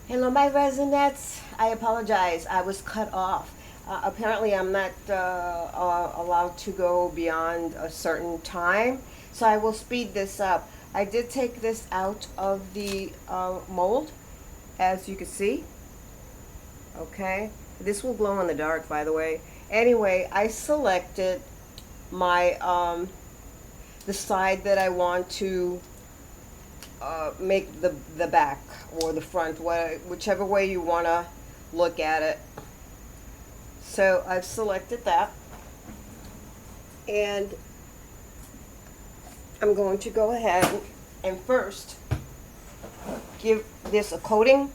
Hello, my Resin-Nettes. I apologize. I was cut off. Apparently, I'm not allowed to go beyond a certain time, so I will speed this up. I did take this out of the mold, as you can see. Okay, this will glow in the dark, by the way. Anyway, I selected my the side that I want to make the back or the front, whichever way you want to look at it. So I've selected that, and I'm going to go ahead and first give this a coating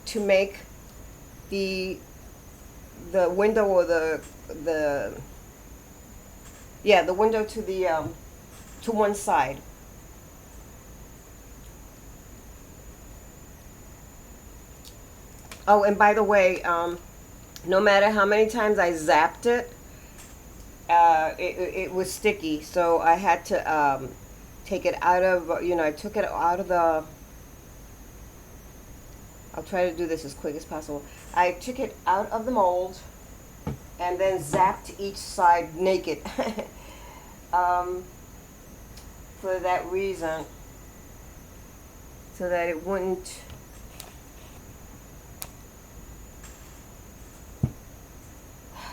to make the window, or the yeah, the window to one side. Oh, and by the way, no matter how many times I zapped it, it was sticky. So I had to take it out of, I took it out of the, I'll try to do this as quick as possible. I took it out of the mold and then zapped each side naked. For that reason, so that it wouldn't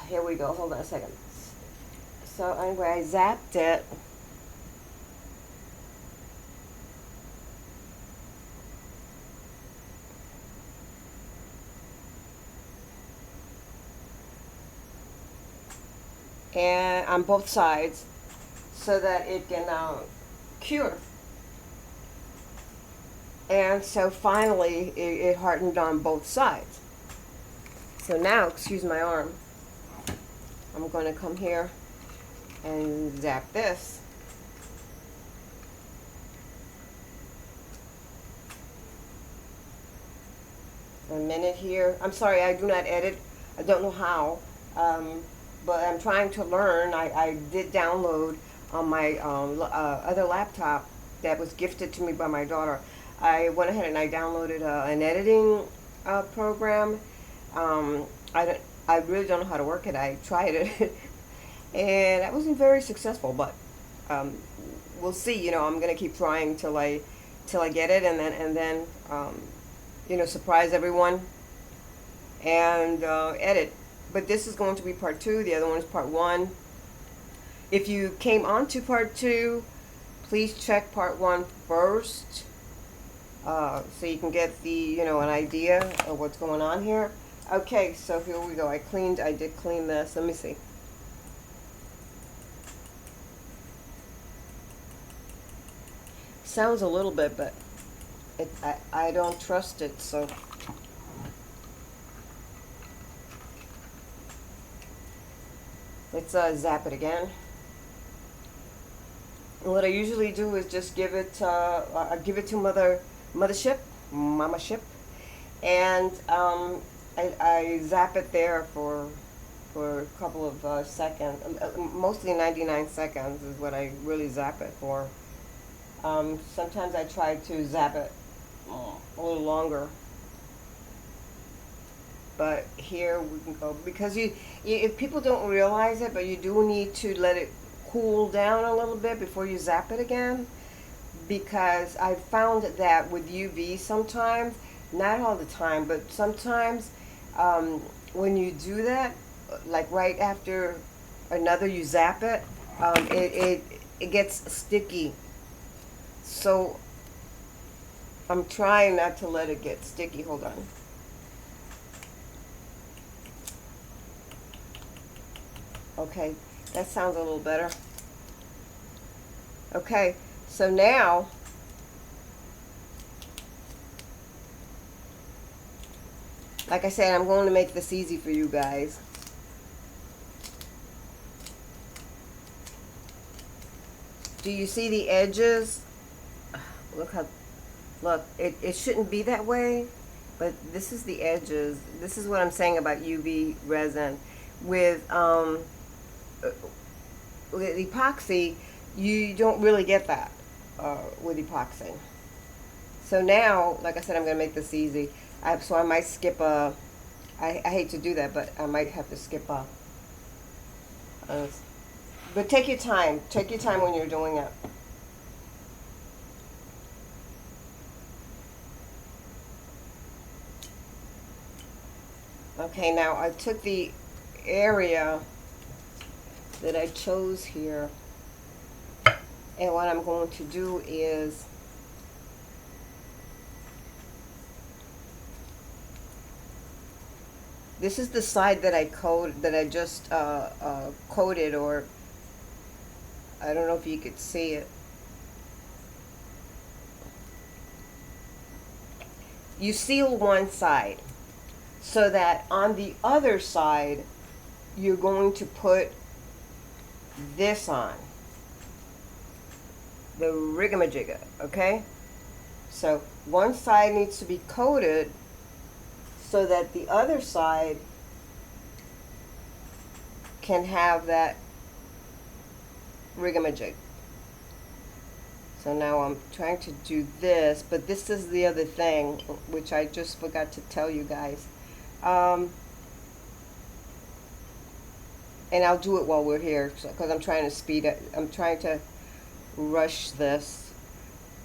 here we go, hold on a second. So anyway, I zapped it. And on both sides, so that it can cure. And so finally, it hardened on both sides. So now, excuse my arm, I'm going to come here and zap this. A minute here. I'm sorry, I do not edit. I don't know how, but I'm trying to learn. I did download on my other laptop that was gifted to me by my daughter. I went ahead and I downloaded an editing program. I really don't know how to work it. I tried it, and I wasn't very successful. But we'll see. I'm gonna keep trying till I get it, and then surprise everyone and edit. But this is going to be part 2. The other one is part 1. If you came on to part 2, please check part 1 first, so you can get the an idea of what's going on here. Okay, so here we go. I did clean this. Let me see. Sounds a little bit, but I don't trust it, so. Let's zap it again. And what I usually do is just give it to mama ship, and I zap it there for a couple of seconds. Mostly 99 seconds is what I really zap it for. Sometimes I try to zap it a little longer. But here we can go, because if people don't realize it, but you do need to let it cool down a little bit before you zap it again, because I found that with UV sometimes, not all the time, but sometimes when you do that, like right after another you zap it, it gets sticky. So I'm trying not to let it get sticky. Hold on. Okay, that sounds a little better. Okay, so now like I said, I'm going to make this easy for you guys. Do you see the edges? Look, it shouldn't be that way, but this is the edges. This is what I'm saying about UV resin. With epoxy, you don't really get that. with epoxy. So now, like I said, I'm going to make this easy. So I might skip a, I hate to do that, but I might have to skip a, but take your time. Take your time when you're doing it. Okay, now I took the area that I chose here, and what I'm going to do is this is the side that I just coated, or I don't know if you could see it. You seal one side so that on the other side you're going to put this on, the rigamajigga, okay? So one side needs to be coated so that the other side can have that rigamajig. So now I'm trying to do this, but this is the other thing, which I just forgot to tell you guys. And I'll do it while we're here, because I'm trying to speed it. I'm trying to rush this.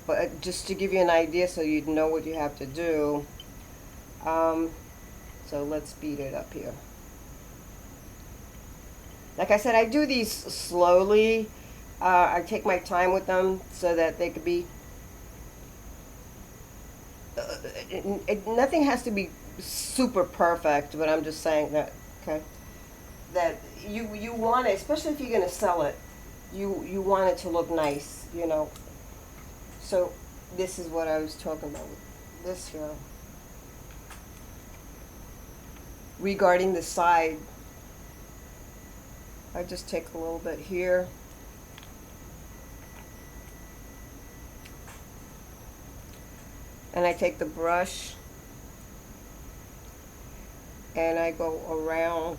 But just to give you an idea so you'd know what you have to do. So let's speed it up here. Like I said, I do these slowly. I take my time with them so that they could be, nothing has to be super perfect, but I'm just saying that, okay, that you want it, especially if you're going to sell it, you want it to look nice, you know. So this is what I was talking about with this here. Regarding the side, I just take a little bit here. And I take the brush and I go around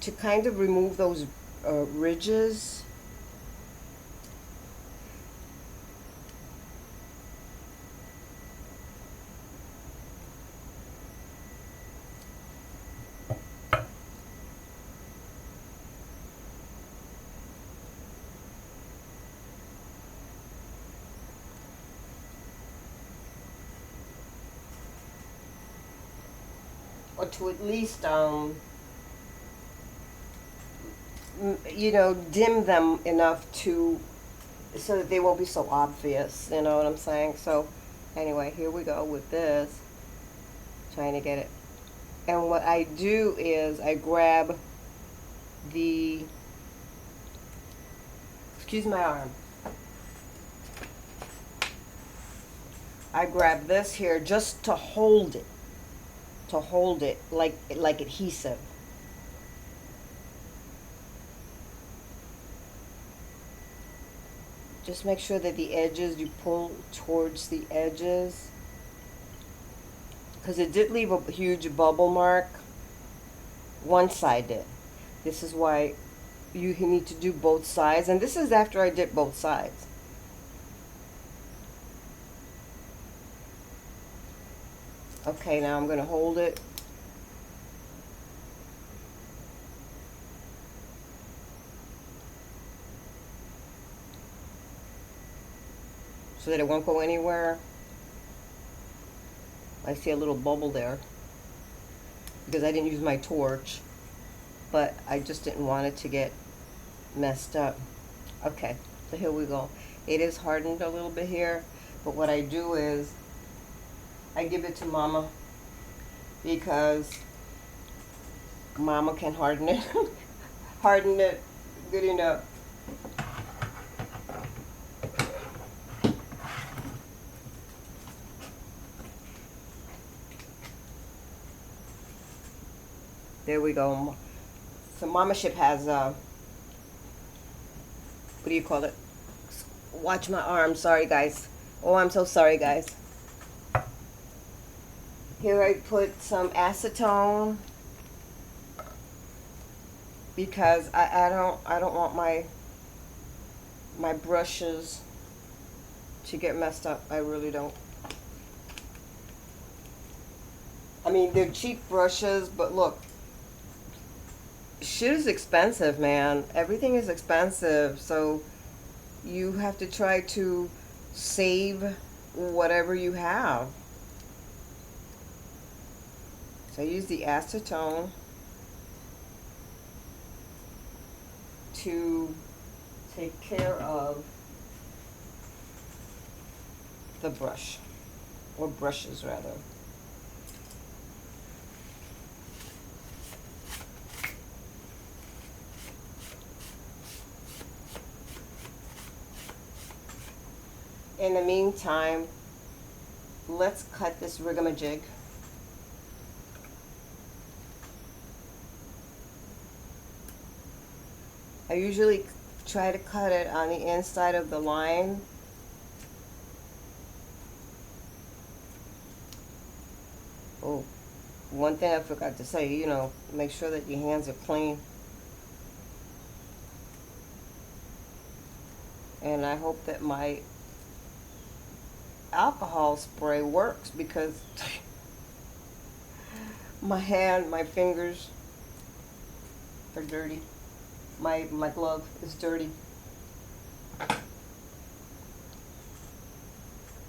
to kind of remove those ridges. Or to at least, you know, dim them enough to, so that they won't be so obvious, you know what I'm saying? So, anyway, here we go with this, trying to get it. And what I do is I grab the, excuse my arm, I grab this here just to hold it. Like adhesive. Just make sure that the edges, you pull towards the edges, because it did leave a huge bubble mark. One side did. This is why you need to do both sides, and this is after I did both sides. Okay, now I'm going to hold it. So that it won't go anywhere. I see a little bubble there because I didn't use my torch, but I just didn't want it to get messed up. Okay, so here we go. It is hardened a little bit here, but what I do is I give it to Mama because Mama can harden it. Harden it good enough. There we go. So Mama Ship has, what do you call it? Watch my arm. Sorry, guys. Oh, I'm so sorry, guys. Here I put some acetone. because I don't want my brushes to get messed up. I really don't. I mean, they're cheap brushes, but look, shit is expensive, man. Everything is expensive, so you have to try to save whatever you have. So I use the acetone to take care of the brush, or brushes rather. In the meantime, let's cut this rigamajig. I usually try to cut it on the inside of the line. Oh, one thing I forgot to say, you know, make sure that your hands are clean. And I hope that my alcohol spray works, because my fingers are dirty. My glove is dirty.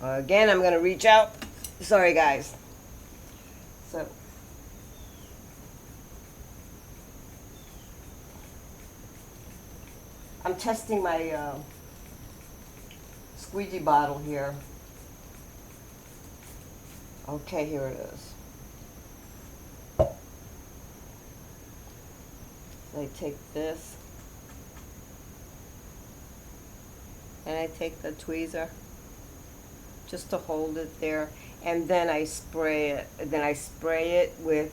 Again, I'm gonna reach out. Sorry, guys. So I'm testing my squeegee bottle here. Okay, here it is. So I take this, and I take the tweezer just to hold it there, and then I spray it. And then I spray it with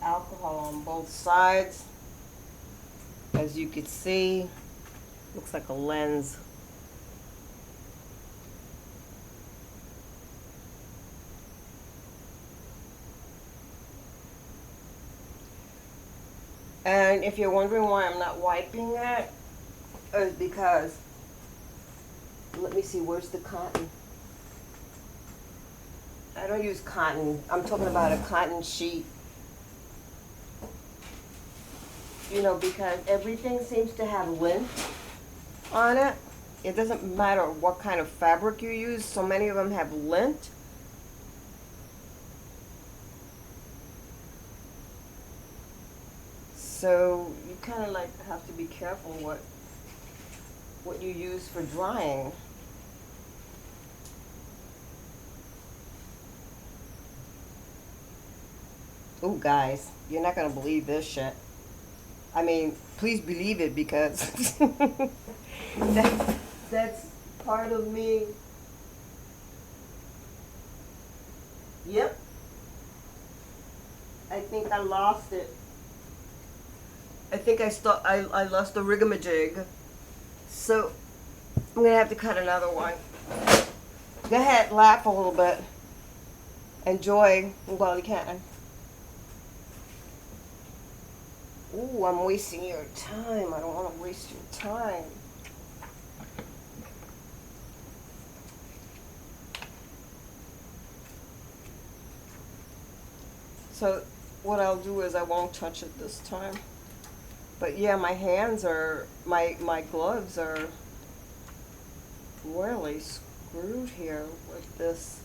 alcohol on both sides. As you can see, looks like a lens. And if you're wondering why I'm not wiping it, it's because, let me see, where's the cotton? I don't use cotton. I'm talking about a cotton sheet. You know, because everything seems to have lint on it. It doesn't matter what kind of fabric you use. So many of them have lint. So you kind of like have to be careful what you use for drying. Oh, guys, you're not gonna believe this shit. I mean, please believe it, because that's part of me. Yep. I think I lost it. I think I lost the rigamajig. So I'm gonna have to cut another one. Go ahead, laugh a little bit. Enjoy while you can. Ooh, I'm wasting your time. I don't want to waste your time. So what I'll do is I won't touch it this time. But yeah, my hands are, my gloves are really screwed here with this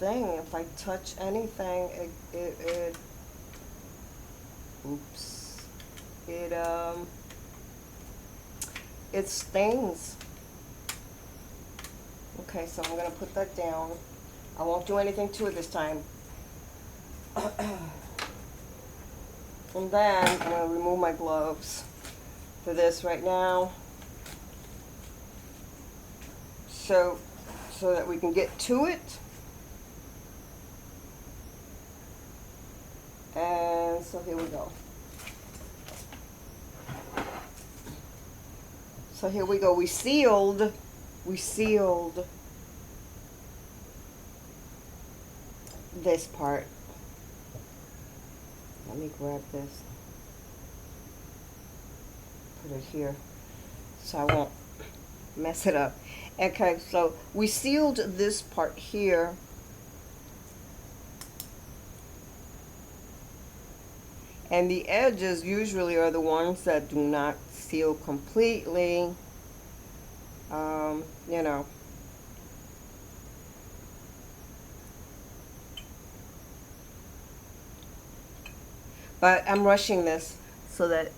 thing. If I touch anything, it oops, it stings. Okay, so I'm gonna put that down. I won't do anything to it this time. And then I'm going to remove my gloves for this right now, so that we can get to it. And so here we go. So here we go. We sealed this part. Let me grab this. put it here so I won't mess it up. Okay, so we sealed this part here. And the edges usually are the ones that do not seal completely. You know. But I'm rushing this so that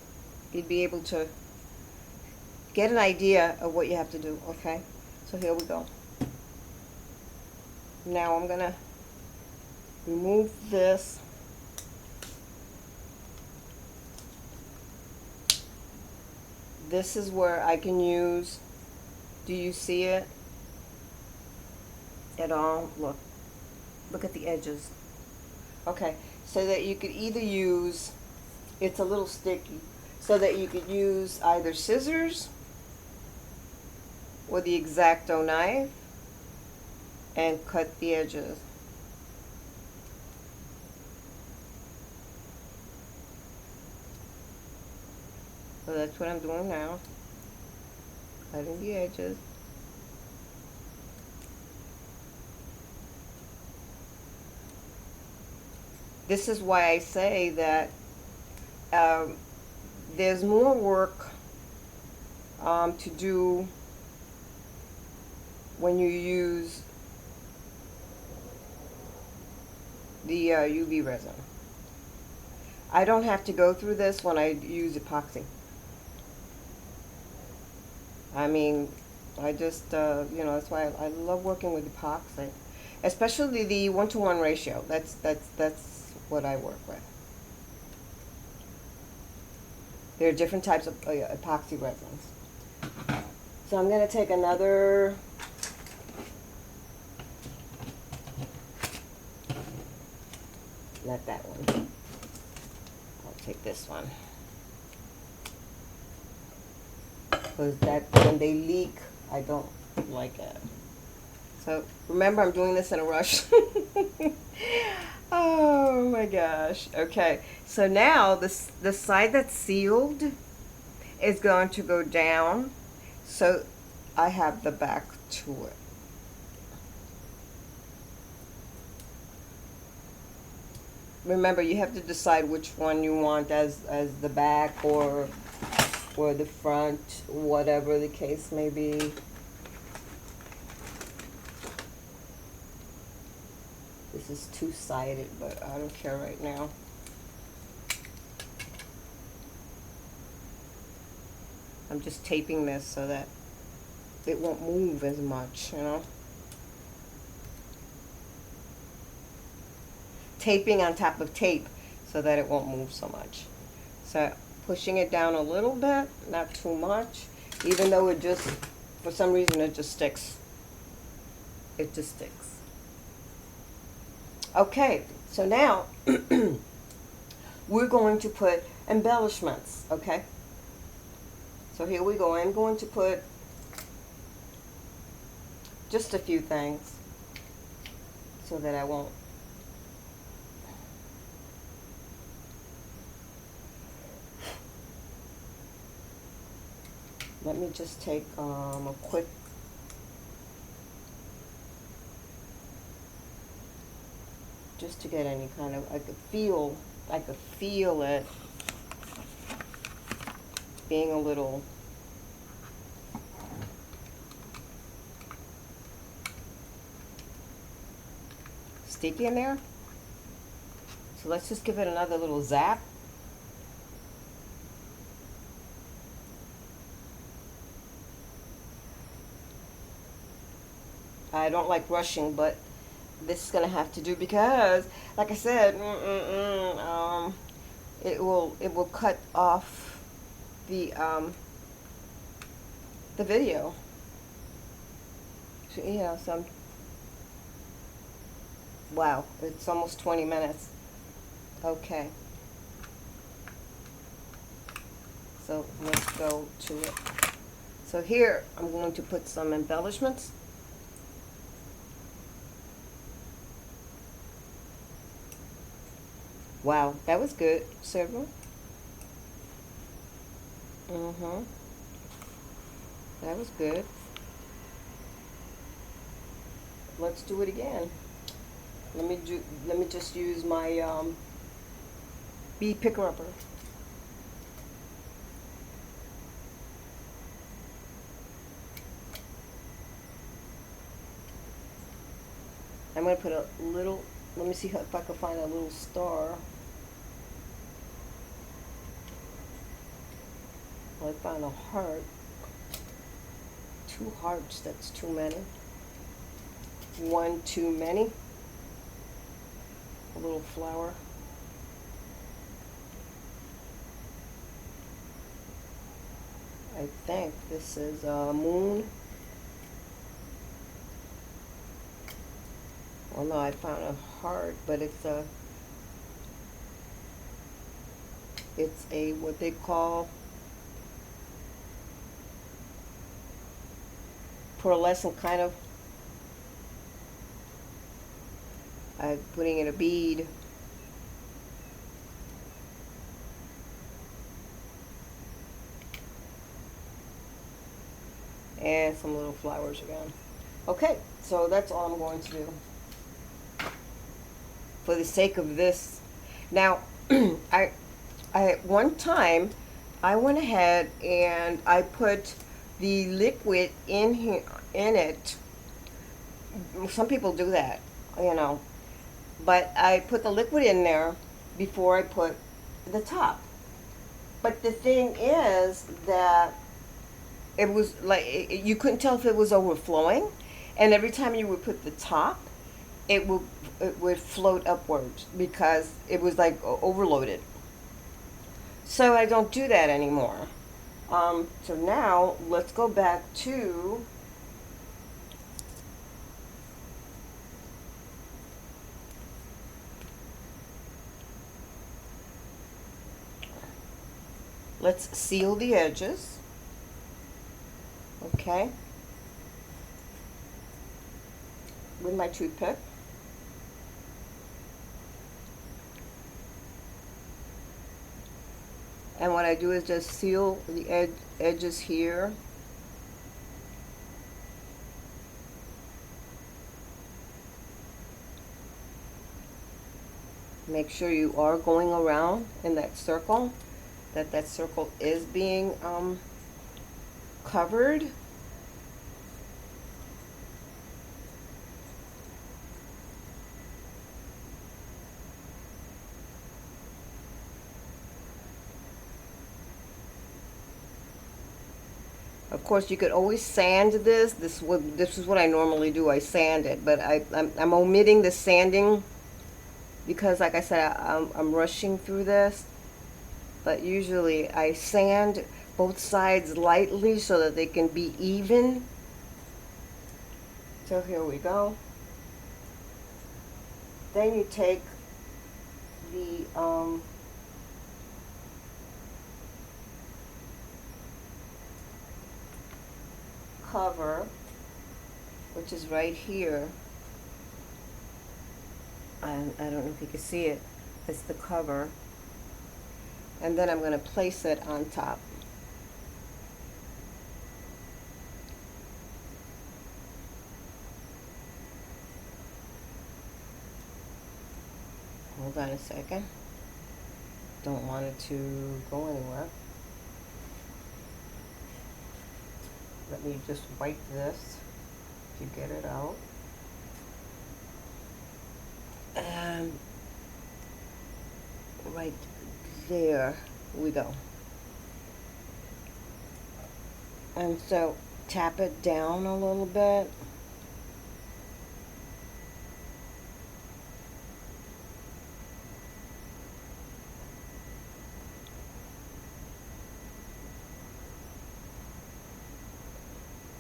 you'd be able to get an idea of what you have to do, okay? So here we go. Now I'm gonna remove this. This is where I can use, do you see it at all? Look at the edges. Okay, so that you could either use, it's a little sticky, so that you could use either scissors or the X-Acto knife and cut the edges. So that's what I'm doing now, cutting the edges. This is why I say that there's more work to do when you use the UV resin. I don't have to go through this when I use epoxy. I mean, I just, you know, that's why I love working with epoxy, especially the 1-to-1 ratio. That's what I work with. There are different types of epoxy resins. So I'm going to take another not that one. I'll take this one. Because that, when they leak, I don't like it. So remember, I'm doing this in a rush. Oh my gosh. Okay, so now the side that's sealed is going to go down, so I have the back to it. Remember, you have to decide which one you want as the back or the front, whatever the case may be. This is two-sided, but I don't care right now. I'm just taping this so that it won't move as much, you know. Taping on top of tape so that it won't move so much. So pushing it down a little bit, not too much, even though it just, for some reason, it just sticks. It just sticks. Okay, so now we're going to put embellishments, okay? So here we go. I'm going to put just a few things so that I won't. Let me just take a quick just to get any kind of, I could feel it being a little sticky in there. So let's just give it another little zap. I don't like rushing, but this is gonna have to do because, like I said, it will cut off the video. So, yeah, so wow, it's almost 20 minutes. Okay. So let's go to it. So here I'm going to put some embellishments. Wow, that was good, Sedroul. Mm-hmm. That was good. Let's do it again. Let me just use my bead picker upper. I'm gonna put a little. Let me see if I can find a little star. Well, I found a heart. Two hearts. That's too many. One too many. A little flower. I think this is a moon. Well, no, I found a heart, but it's a what they call pearlescent kind of. I'm putting in a bead. And some little flowers again. Okay, so that's all I'm going to do for the sake of this. Now, I at one time I went ahead and I put the liquid in here in it. Some people do that, you know, but I put the liquid in there before I put the top. But the thing is that it was like you couldn't tell if it was overflowing, and every time you would put the top, it would float upwards because it was like overloaded. So I don't do that anymore. So now let's go back to let's seal the edges. Okay, with my toothpick. And what I do is just seal the edges here. Make sure you are going around in that circle, that circle is being covered. Of course, you could always sand this. This is what I normally do. I sand it, but I'm omitting the sanding because, like I said, I'm rushing through this. But usually, I sand both sides lightly so that they can be even. So here we go. Then you take the cover, which is right here. And I don't know if you can see it. It's the cover. And then I'm going to place it on top. Hold on a second. Don't want it to go anywhere. Let me just wipe this to get it out. And right there we go. And so tap it down a little bit.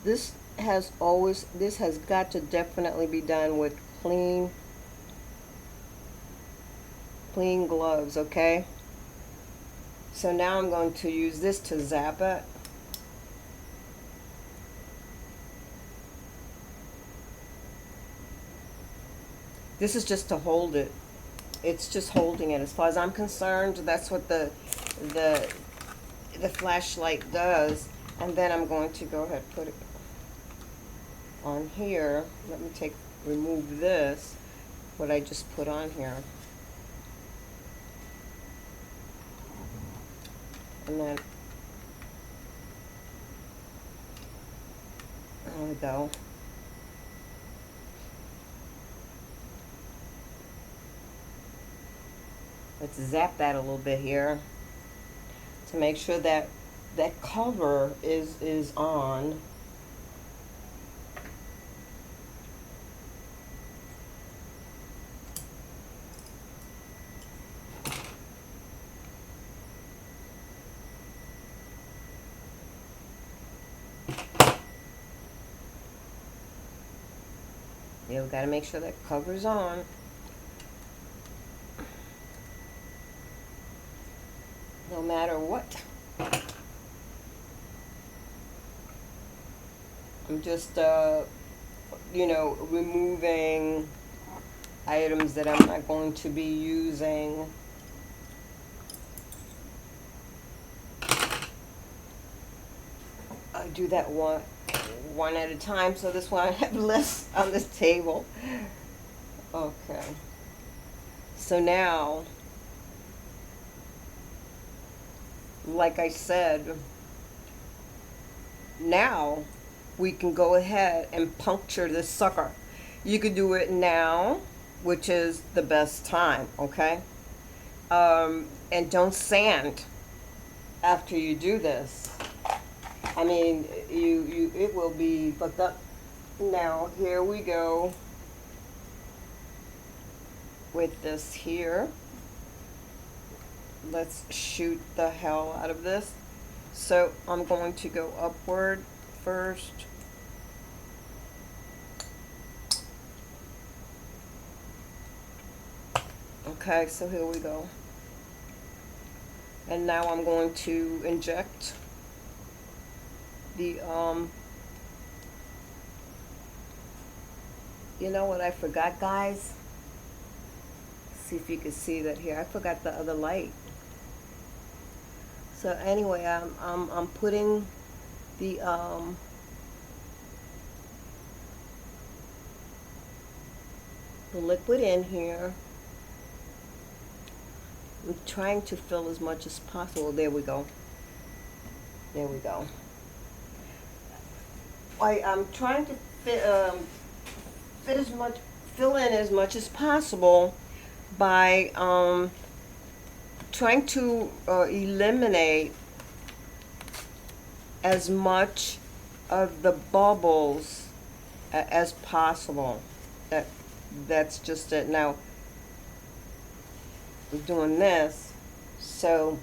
This has got to definitely be done with clean gloves, okay? So now I'm going to use this to zap it. This is just to hold it. It's just holding it. As far as I'm concerned, that's the flashlight does. And then I'm going to go ahead and put it on here. Let me remove this, what I just put on here. And then, there we go. Let's zap that a little bit here to make sure that that cover is on. Yeah, we gotta make sure that cover's on. No matter what. I'm just, you know, removing items that I'm not going to be using. I do that one at a time, so this one I have less on this table. Okay. So now, like I said, now we can go ahead and puncture this sucker. You could do it now, which is the best time, okay? And don't sand after you do this. I mean, it will be fucked up. Now, here we go with this here. Let's shoot the hell out of this. So I'm going to go upward first. Okay, so here we go. And now I'm going to inject the, you know what I forgot, guys? See if you can see that here. I forgot the other light. So anyway, I'm putting the liquid in here. I'm trying to fill as much as possible. There we go. There we go. I'm trying to fill in as much as possible by trying to eliminate as much of the bubbles as possible. That's just it. Now I'm doing this, so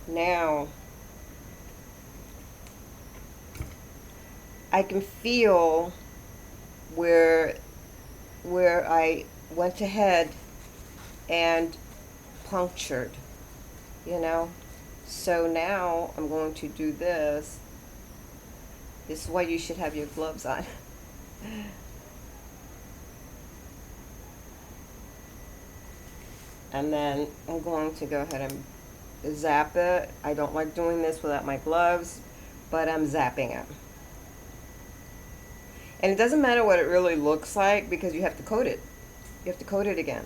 now I can feel where I went ahead and punctured, you know. So now I'm going to do this. This is why you should have your gloves on. And then I'm going to go ahead and zap it. I don't like doing this without my gloves, but I'm zapping it. And it doesn't matter what it really looks like because you have to coat it. You have to coat it again.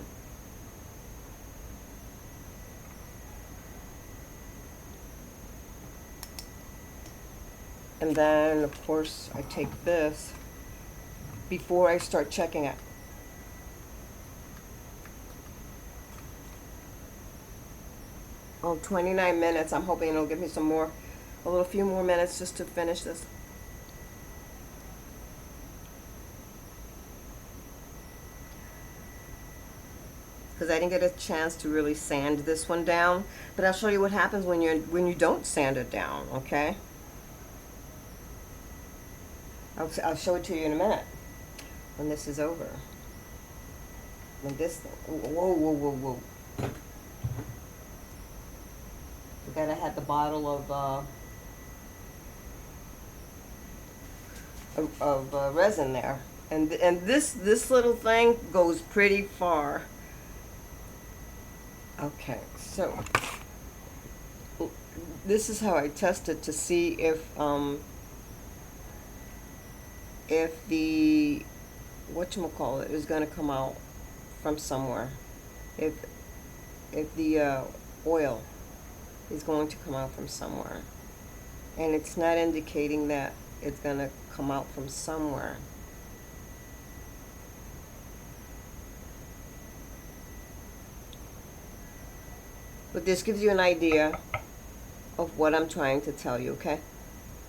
And then, of course, I take this before I start checking it. Oh, 29 minutes. I'm hoping it'll give me a few more minutes just to finish this. Because I didn't get a chance to really sand this one down. But I'll show you what happens when you don't sand it down, okay? I'll show it to you in a minute when this is over. When this, whoa. Forgot I had the bottle of resin there, and this little thing goes pretty far. Okay, so this is how I test it to see if the whatchamacallit is going to come out from somewhere. If the oil is going to come out from somewhere. And it's not indicating that it's going to come out from somewhere. But this gives you an idea of what I'm trying to tell you, okay?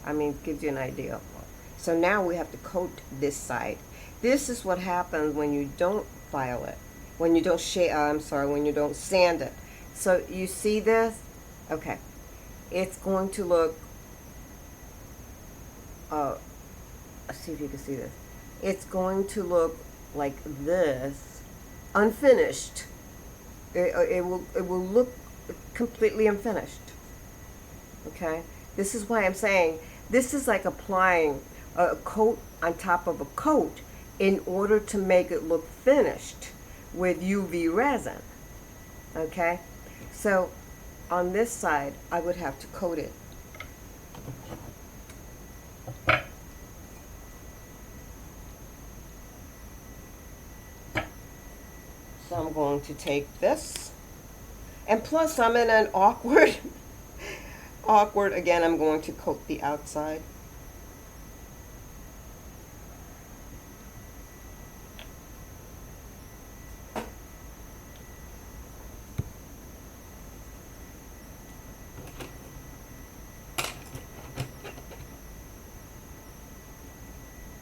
I mean, it gives you an idea. So now we have to coat this side. This is what happens when you don't file it. When you don't when you don't sand it. So you see this? Okay. It's going to look, let's see if you can see this. It's going to look like this, unfinished. It will look completely unfinished. Okay? This is why I'm saying this is like applying a coat on top of a coat in order to make it look finished with UV resin. Okay? So on this side, I would have to coat it. So I'm going to take this, and plus I'm in an awkward, again, I'm going to coat the outside.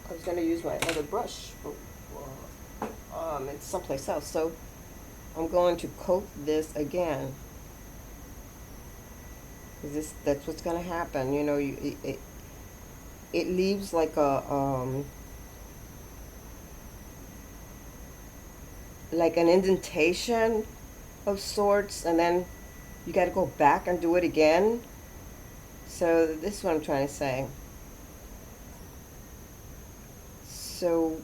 I was going to use my other brush, but it's someplace else. So I'm going to coat this again. That's what's going to happen. You know, it leaves like an indentation of sorts, and then you got to go back and do it again. So this is what I'm trying to say. So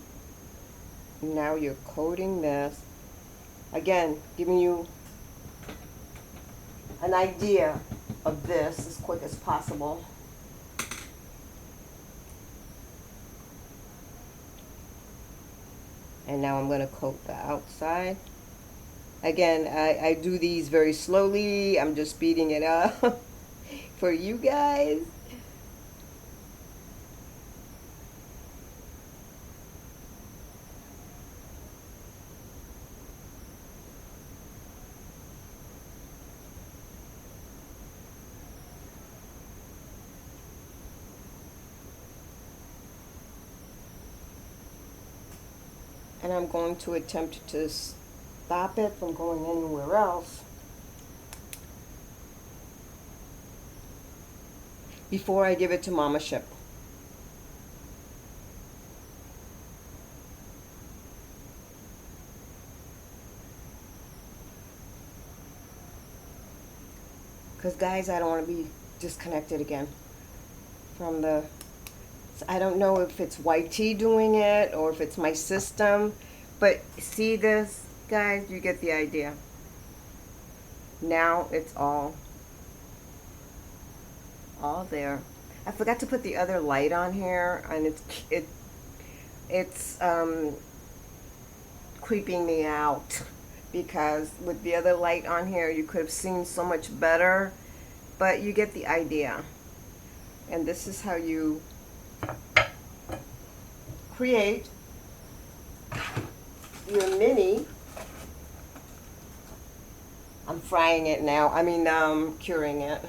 now you're coating this again, giving you an idea of this as quick as possible. And now I'm going to coat the outside. Again, I do these very slowly. I'm just speeding it up for you guys. And I'm going to attempt to stop it from going anywhere else before I give it to Mama Ship. Because guys, I don't want to be disconnected again from the, I don't know if it's YT doing it or if it's my system, but see this, guys, you get the idea. Now it's all there. I forgot to put the other light on here, and it's creeping me out, because with the other light on here you could have seen so much better, but you get the idea. And this is how you create your mini. I'm frying it now. I mean, curing it.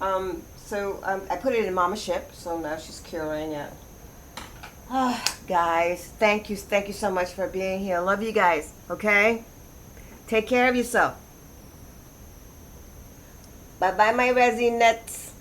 I put it in Mama Ship, so now she's curing it. Guys, thank you so much for being here. Love you guys, okay? Take care of yourself. Bye-bye, my Resin-Nettes.